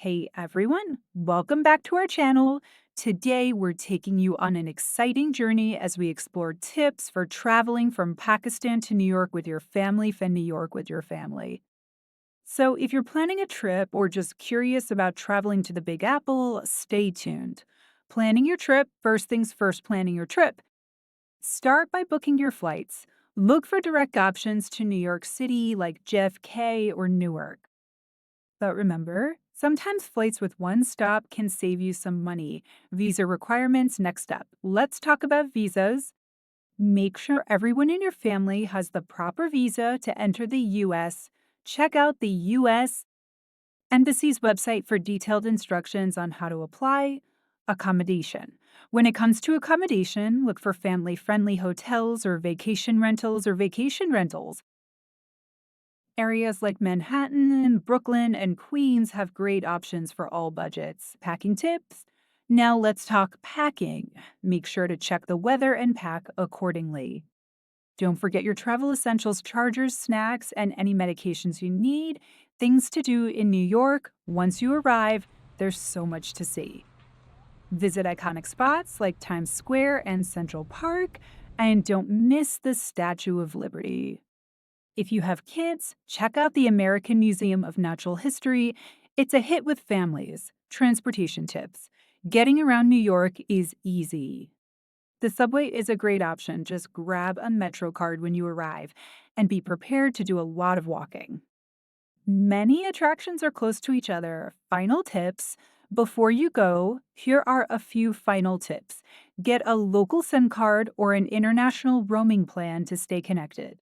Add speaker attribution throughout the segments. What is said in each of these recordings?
Speaker 1: Hey everyone, welcome back to our channel. Today we're taking you on an exciting journey as we explore tips for traveling from Pakistan to New York with your family, from New York with your family. So, if you're planning a trip or just curious about traveling to the Big Apple, stay tuned. Planning your trip, first things first, planning your trip. Start by booking your flights. Look for direct options to New York City like JFK or Newark. But remember, sometimes flights with one stop can save you some money. Visa requirements next up. Let's talk about visas. Make sure everyone in your family has the proper visa to enter the US. Check out the US Embassy's website for detailed instructions on how to apply. Accommodation. When it comes to accommodation, look for family friendly hotels or vacation rentals. Areas like Manhattan, Brooklyn, and Queens have great options for all budgets. Packing tips? Now let's talk packing. Make sure to check the weather and pack accordingly. Don't forget your travel essentials, chargers, snacks, and any medications you need. Things to do in New York. Once you arrive, there's so much to see. Visit iconic spots like Times Square and Central Park, and don't miss the Statue of Liberty. If you have kids, check out the American Museum of Natural History. It's a hit with families. Transportation tips. Getting around New York is easy. The subway is a great option. Just grab a Metro card when you arrive and be prepared to do a lot of walking. Many attractions are close to each other. Final tips. Before you go, here are a few final tips. Get a local SIM card or an international roaming plan to stay connected.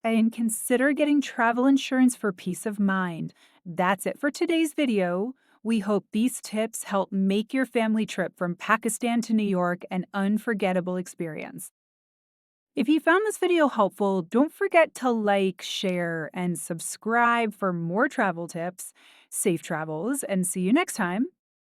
Speaker 1: And consider getting travel insurance for peace of mind. That's it for today's video. We hope these tips help make your family trip from Pakistan to New York an unforgettable experience. If you found this video helpful, don't forget to like, share, and subscribe for more travel tips. Safe travels, and see you next time.